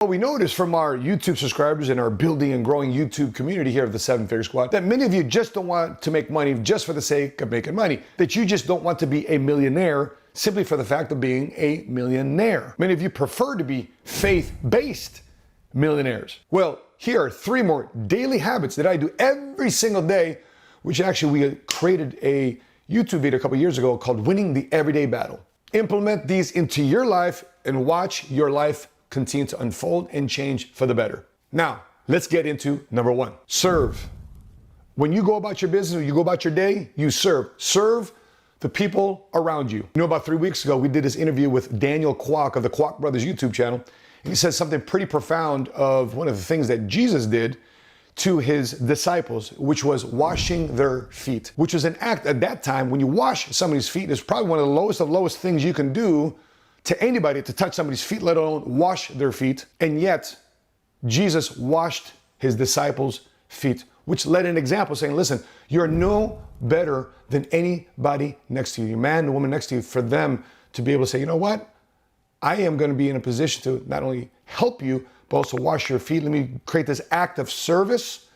What we noticed from our YouTube subscribers and our building and growing YouTube community here of the 7-Figure Squad, that many of you just don't want to make money just for the sake of making money. That you just don't want to be a millionaire simply for the fact of being a millionaire. Many of you prefer to be faith-based millionaires. Well, here are 3 more daily habits that I do every single day, which actually we created a YouTube video a couple years ago called Winning the Everyday Battle. Implement these into your life and watch your life continue to unfold and change for the better. Now, let's get into number 1. Serve. When you go about your business, or you go about your day, you serve. Serve the people around you. You know, about 3 weeks ago, we did this interview with Daniel Kwok of the Kwok Brothers YouTube channel. And he said something pretty profound of one of the things that Jesus did to his disciples, which was washing their feet, which was an act at that time. When you wash somebody's feet, it's probably one of the lowest things you can do to anybody, to touch somebody's feet, let alone wash their feet. And yet, Jesus washed his disciples' feet, which led an example saying, listen, you're no better than anybody next to you, man and woman next to you, for them to be able to say, you know what? I am going to be in a position to not only help you, but also wash your feet. Let me create this act of service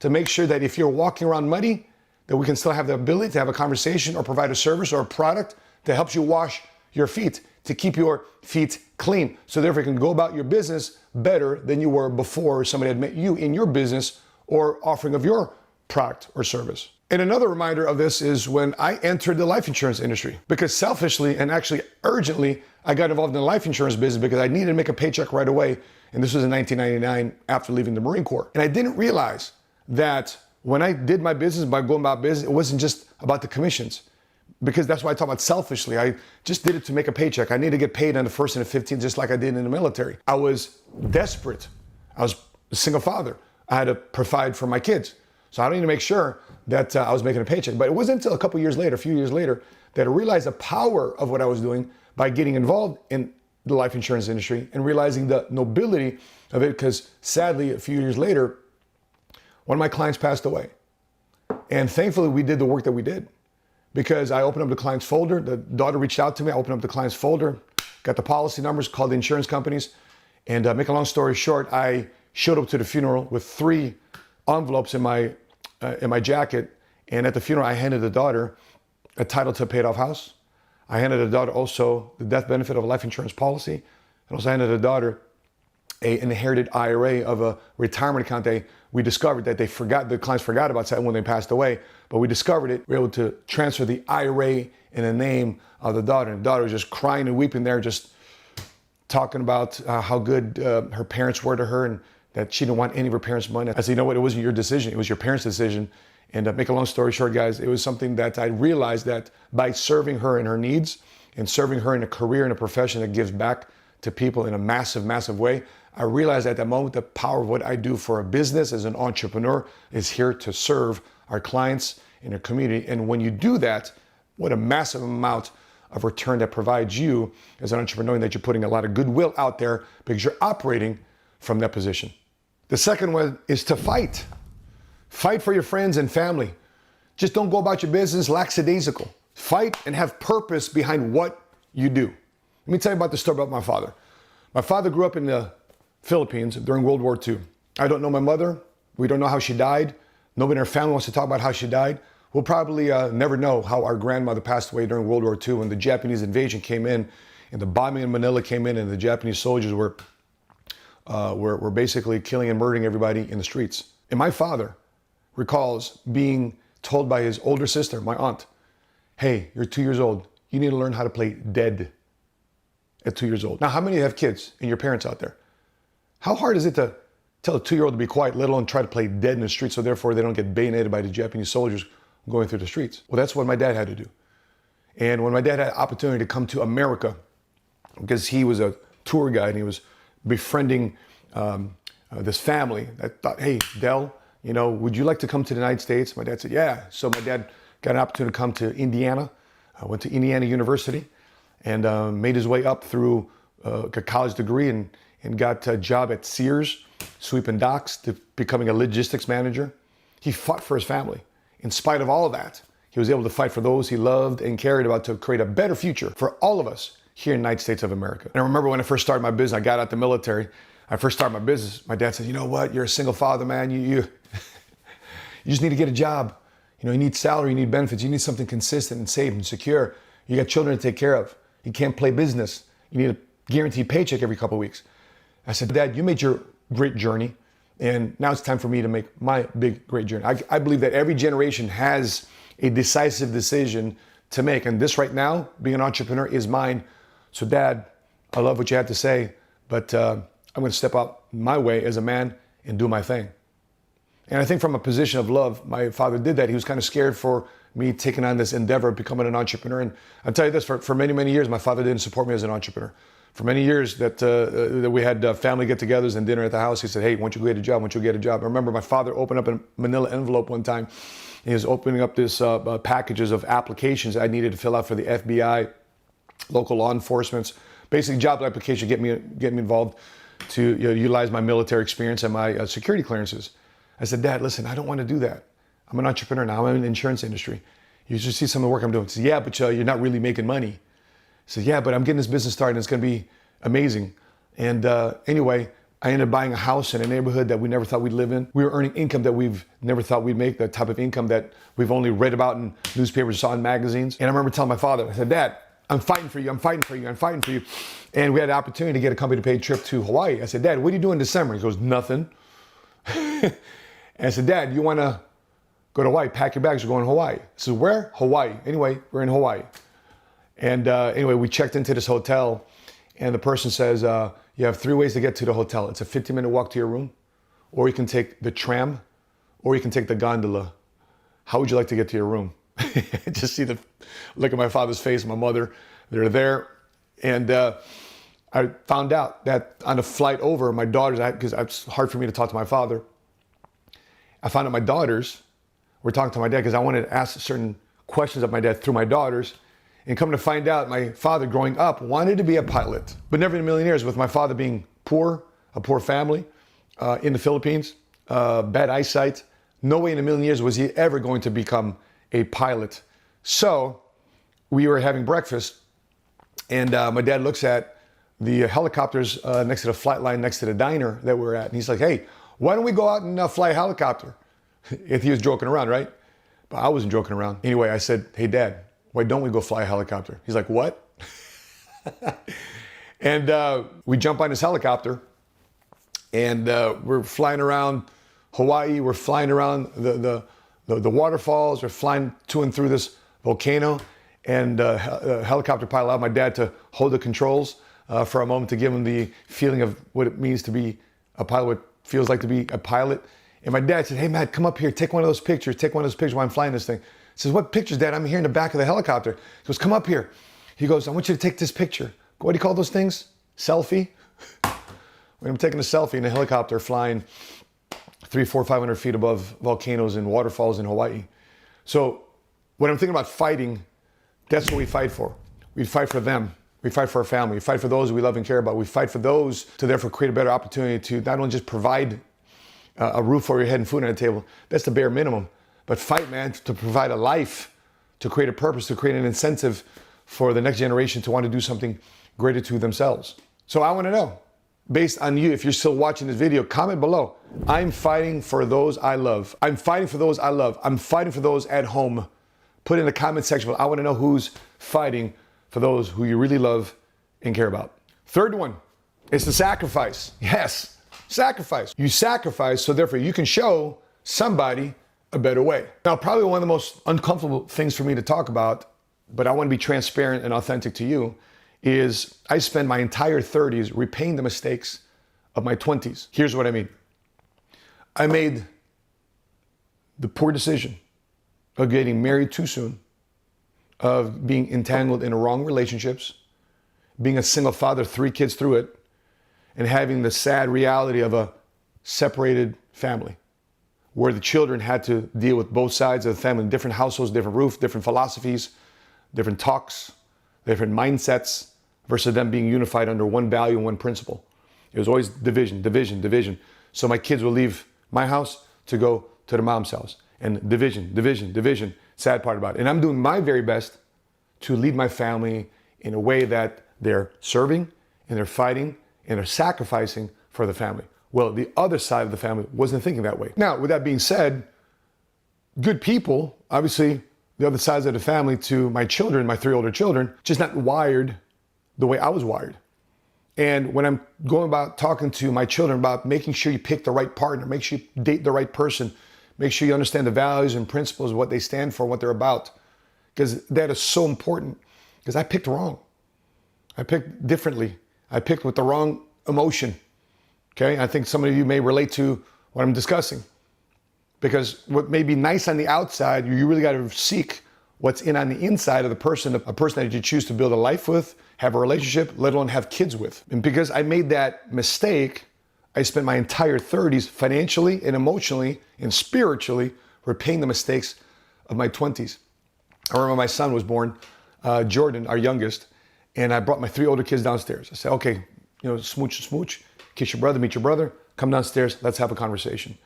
to make sure that if you're walking around muddy, that we can still have the ability to have a conversation or provide a service or a product that helps you wash your feet, to keep your feet clean. So therefore you can go about your business better than you were before somebody had met you in your business or offering of your product or service. And another reminder of this is when I entered the life insurance industry, because selfishly and actually urgently, I got involved in the life insurance business because I needed to make a paycheck right away. And this was in 1999 after leaving the Marine Corps. And I didn't realize that when I did my business, by going about business, it wasn't just about the commissions. Because that's why I talk about selfishly. I just did it to make a paycheck. I need to get paid on the 1st and the 15th, just like I did in the military. I was desperate. I was a single father. I had to provide for my kids. So I need to make sure that I was making a paycheck. But it wasn't until a few years later, that I realized the power of what I was doing by getting involved in the life insurance industry and realizing the nobility of it. Because sadly, a few years later, one of my clients passed away. And thankfully, we did the work that we did. Because I opened up the client's folder, the daughter reached out to me, I opened up the client's folder, got the policy numbers, called the insurance companies, and make a long story short, I showed up to the funeral with 3 envelopes in my jacket, and at the funeral I handed the daughter a title to a paid off house. I handed the daughter also the death benefit of a life insurance policy, and also handed the daughter an inherited IRA of a retirement account. We discovered that the clients forgot about that when they passed away, but we discovered it. We were able to transfer the IRA in the name of the daughter. And the daughter was just crying and weeping there, just talking about how good her parents were to her and that she didn't want any of her parents' money. I said, you know what, it wasn't your decision, it was your parents' decision. And make a long story short, guys, it was something that I realized that by serving her in her needs and serving her in a career and a profession that gives back to people in a massive, massive way, I realized at that moment the power of what I do for a business as an entrepreneur is here to serve our clients in our community. And when you do that, what a massive amount of return that provides you as an entrepreneur, knowing that you're putting a lot of goodwill out there because you're operating from that position. The second one is to fight. Fight for your friends and family. Just don't go about your business lackadaisical. Fight and have purpose behind what you do. Let me tell you about the story about my father. My father grew up in the Philippines during World War II. I don't know my mother. We don't know how she died. Nobody in our family wants to talk about how she died. We'll probably never know how our grandmother passed away during World War II when the Japanese invasion came in and the bombing in Manila came in and the Japanese soldiers were basically killing and murdering everybody in the streets. And my father recalls being told by his older sister, my aunt, hey, you're 2 years old. You need to learn how to play dead at 2 years old. Now, how many of you have kids and your parents out there? How hard is it to tell a 2-year-old to be quiet, let alone try to play dead in the street so therefore they don't get bayoneted by the Japanese soldiers going through the streets? Well, that's what my dad had to do. And when my dad had an opportunity to come to America, because he was a tour guide and he was befriending this family that thought, hey, Del, you know, would you like to come to the United States? My dad said, yeah. So my dad got an opportunity to come to Indiana. I went to Indiana University and made his way up through a college degree and got a job at Sears, sweeping docks, to becoming a logistics manager. He fought for his family. In spite of all of that, he was able to fight for those he loved and cared about to create a better future for all of us here in the United States of America. And I remember when I first started my business, I got out the military. I first started my business, my dad said, you know what, you're a single father, man. You just need to get a job. You know, you need salary, you need benefits, you need something consistent and safe and secure. You got children to take care of. You can't play business. You need a guaranteed paycheck every couple of weeks. I said, Dad, you made your great journey, and now it's time for me to make my big, great journey. I believe that every generation has a decisive decision to make, and this right now, being an entrepreneur, is mine. So Dad, I love what you had to say, but I'm going to step out my way as a man and do my thing. And I think from a position of love, my father did that. He was kind of scared for me taking on this endeavor of becoming an entrepreneur. And I'll tell you this, for many, many years, my father didn't support me as an entrepreneur. For many years that we had family get-togethers and dinner at the house, he said, hey, why don't you get a job? Why don't you get a job? I remember my father opened up a manila envelope one time. He was opening up this packages of applications I needed to fill out for the FBI, local law enforcement, basically job application, get me involved to utilize my military experience and my security clearances. I said, Dad, listen, I don't want to do that. I'm an entrepreneur now. I'm in the insurance industry. You should see some of the work I'm doing. He said, yeah, but you're not really making money. I said, yeah, but I'm getting this business started and it's going to be amazing. And anyway, I ended up buying a house in a neighborhood that we never thought we'd live in. We were earning income that we've never thought we'd make, the type of income that we've only read about in newspapers, saw in magazines. And I remember telling my father, I said, Dad, I'm fighting for you, I'm fighting for you, I'm fighting for you. And we had the opportunity to get a company-paid trip to Hawaii. I said, Dad, what are you doing in December? He goes, nothing. And I said, Dad, you want to go to Hawaii? Pack your bags, we're going to Hawaii. I said, where? Hawaii. Anyway, we're in Hawaii. And anyway, we checked into this hotel, and the person says, you have 3 ways to get to the hotel. It's a 15-minute walk to your room, or you can take the tram, or you can take the gondola. How would you like to get to your room? Just see the look at my father's face, my mother, they're there. And I found out that on the flight over, my daughters, because it's hard for me to talk to my father, I found out my daughters were talking to my dad because I wanted to ask certain questions of my dad through my daughters. And come to find out, my father growing up wanted to be a pilot, but never in millionaires, with my father being poor, a poor family in the Philippines, bad eyesight. No way in a million years was he ever going to become a pilot. So we were having breakfast, and my dad looks at the helicopters next to the flight line, next to the diner that we're at. And he's like, hey, why don't we go out and fly a helicopter? If he was joking around, right? But I wasn't joking around. Anyway, I said, hey, Dad, why don't we go fly a helicopter? He's like, what? And we jump on this helicopter, and we're flying around Hawaii. We're flying around the waterfalls. We're flying to and through this volcano. And a helicopter pilot allowed my dad to hold the controls for a moment to give him the feeling of what it means to be a pilot, what it feels like to be a pilot. And my dad said, hey, Matt, come up here. Take one of those pictures. Take one of those pictures while I'm flying this thing. He says, what pictures, Dad? I'm here in the back of the helicopter. He goes, come up here. He goes, I want you to take this picture. What do you call those things? Selfie? When I'm taking a selfie in a helicopter flying 300, 400, 500 feet above volcanoes and waterfalls in Hawaii. So when I'm thinking about fighting, that's what we fight for. We fight for them. We fight for our family. We fight for those we love and care about. We fight for those to therefore create a better opportunity to not only just provide a roof over your head and food on the table. That's the bare minimum. But fight, man, to provide a life, to create a purpose, to create an incentive for the next generation to want to do something greater to themselves. So I want to know, based on you, if you're still watching this video, comment below. I'm fighting for those I love. I'm fighting for those I love. I'm fighting for those at home. Put in the comment section below. I want to know who's fighting for those who you really love and care about. Third one is the sacrifice. Yes, sacrifice. You sacrifice so therefore you can show somebody a better way. Now, probably one of the most uncomfortable things for me to talk about, but I want to be transparent and authentic to you, is I spent my entire 30s repaying the mistakes of my 20s. Here's what I mean. I made the poor decision of getting married too soon, of being entangled in wrong relationships, being a single father, 3 kids through it, and having the sad reality of a separated family, where the children had to deal with both sides of the family, different households, different roof, different philosophies, different talks, different mindsets, versus them being unified under one value and one principle. It was always division, division, division. So my kids will leave my house to go to their mom's house. And division, division, division. Sad part about it. And I'm doing my very best to lead my family in a way that they're serving and they're fighting and they're sacrificing for the family. Well, the other side of the family wasn't thinking that way. Now, with that being said, good people, obviously the other sides of the family to my children, my 3 older children, just not wired the way I was wired. And when I'm going about talking to my children about making sure you pick the right partner, make sure you date the right person, make sure you understand the values and principles of what they stand for, what they're about, because that is so important. Because I picked wrong. I picked differently. I picked with the wrong emotion. Okay, I think some of you may relate to what I'm discussing. Because what may be nice on the outside, you really got to seek what's in on the inside of the person, a person that you choose to build a life with, have a relationship, let alone have kids with. And because I made that mistake, I spent my entire 30s financially and emotionally and spiritually repaying the mistakes of my 20s. I remember my son was born, Jordan, our youngest, and I brought my 3 older kids downstairs. I said, okay, smooch, kiss your brother, meet your brother, come downstairs, let's have a conversation.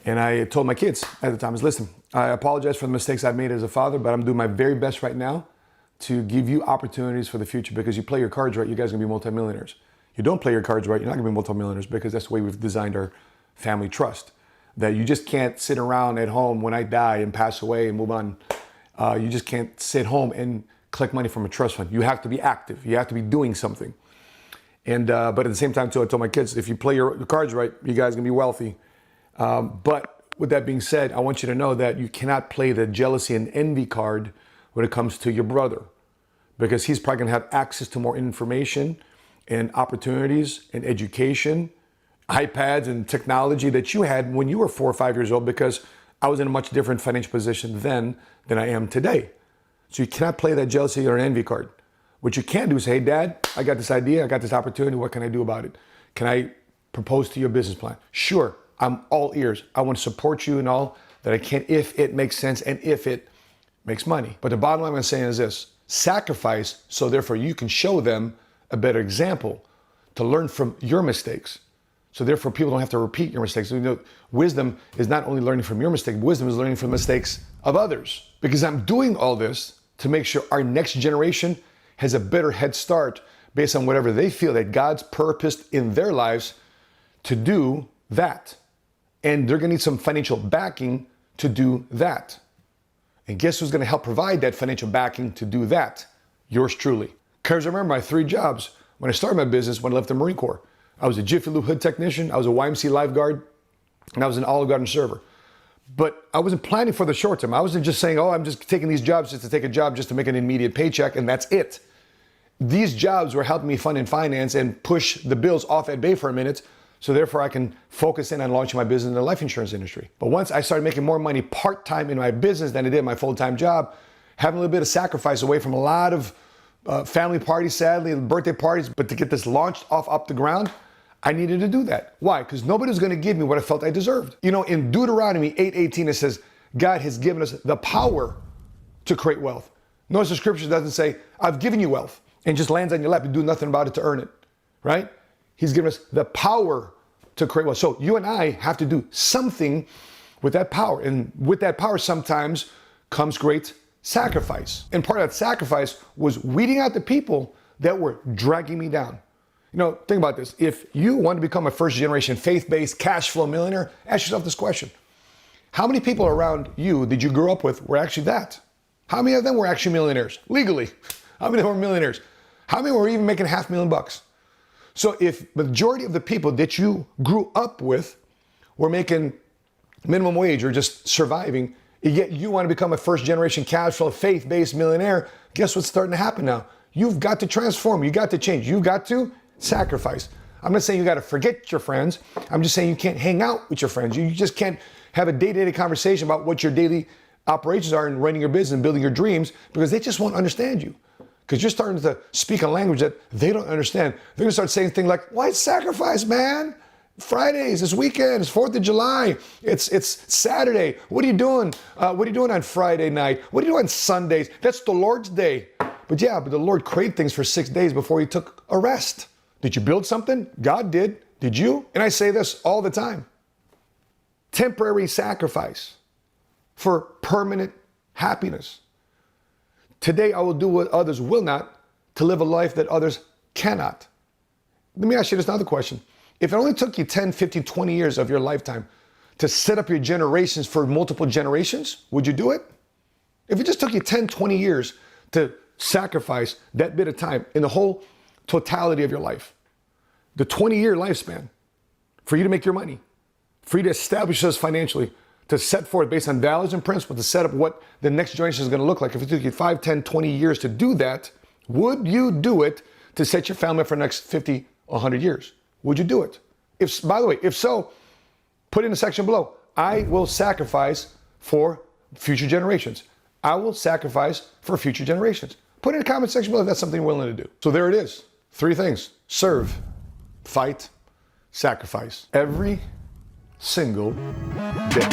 And I told my kids at the time, listen, I apologize for the mistakes I've made as a father, but I'm doing my very best right now to give you opportunities for the future, because you play your cards right, you guys are gonna be multimillionaires. You don't play your cards right, you're not gonna be multimillionaires, because that's the way we've designed our family trust. That you just can't sit around at home when I die and pass away and move on. You just can't sit home and collect money from a trust fund. You have to be active, you have to be doing something. And but at the same time too, I told my kids, if you play your cards right, you guys are gonna be wealthy. But with that being said, I want you to know that you cannot play the jealousy and envy card when it comes to your brother, because he's probably gonna have access to more information and opportunities and education, iPads and technology that you had when you were 4 or 5 years old, because I was in a much different financial position then than I am today. So you cannot play that jealousy or an envy card. What you can do is say, hey, Dad, I got this idea, I got this opportunity, what can I do about it? Can I propose to you a business plan? Sure, I'm all ears. I want to support you in all that I can if it makes sense and if it makes money. But the bottom line I'm saying is this: sacrifice, so therefore you can show them a better example to learn from your mistakes. So therefore people don't have to repeat your mistakes. So, wisdom is not only learning from your mistake, wisdom is learning from the mistakes of others. Because I'm doing all this to make sure our next generation has a better head start based on whatever they feel that God's purposed in their lives to do that. And they're gonna need some financial backing to do that. And guess who's gonna help provide that financial backing to do that? Yours truly. Because I remember my 3 jobs when I started my business when I left the Marine Corps. I was a Jiffy Lube hood technician, I was a YMC lifeguard, and I was an Olive Garden server. But I wasn't planning for the short term. I wasn't just saying, oh, I'm just taking these jobs just to take a job, just to make an immediate paycheck, and that's it. These jobs were helping me fund and finance and push the bills off at bay for a minute, so therefore I can focus in on launching my business in the life insurance industry. But once I started making more money part-time in my business than I did in my full-time job, having a little bit of sacrifice away from a lot of family parties, sadly, birthday parties, but to get this launched off the ground, I needed to do that. Why? Because nobody was gonna give me what I felt I deserved. In Deuteronomy 8:18, it says, God has given us the power to create wealth. Notice the scripture doesn't say, I've given you wealth, and just lands on your lap, you do nothing about it to earn it, right? He's given us the power to create wealth. So you and I have to do something with that power. And with that power sometimes comes great sacrifice. And part of that sacrifice was weeding out the people that were dragging me down. Think about this. If you want to become a first generation faith-based cash flow millionaire, ask yourself this question. How many people around you did you grow up with were actually that? How many of them were actually millionaires legally? How many were millionaires? How many were even making $500,000? So if majority of the people that you grew up with were making minimum wage or just surviving, yet you want to become a first generation cash flow faith-based millionaire, guess what's starting to happen now? You've got to transform, you got to change, you got to sacrifice. I'm not saying you got to forget your friends. I'm just saying you can't hang out with your friends. You just can't have a day-to-day conversation about what your daily operations are in running your business and building your dreams, because they just won't understand you. Because you're starting to speak a language that they don't understand. They're gonna start saying things like, why sacrifice, man? Fridays, it's weekend, it's 4th of July, it's Saturday. What are you doing? What are you doing on Friday night? What are you doing on Sundays? That's the Lord's day. But the Lord created things for 6 days before he took a rest. Did you build something? God did. Did you? And I say this all the time. Temporary sacrifice for permanent happiness. Today I will do what others will not, to live a life that others cannot. Let me ask you this another question. If it only took you 10, 15, 20 years of your lifetime to set up your generations for multiple generations, would you do it? If it just took you 10, 20 years to sacrifice that bit of time in the whole totality of your life, the 20-year lifespan, for you to make your money, for you to establish us financially, to set forth based on values and principles, to set up what the next generation is going to look like. If it took you 5, 10, 20 years to do that, would you do it to set your family up for the next 50, 100 years? Would you do it? By the way, if so, put in the section below. I will sacrifice for future generations. I will sacrifice for future generations. Put in the comment section below if that's something you're willing to do. So there it is. 3 things. Serve, fight, sacrifice. Every single day.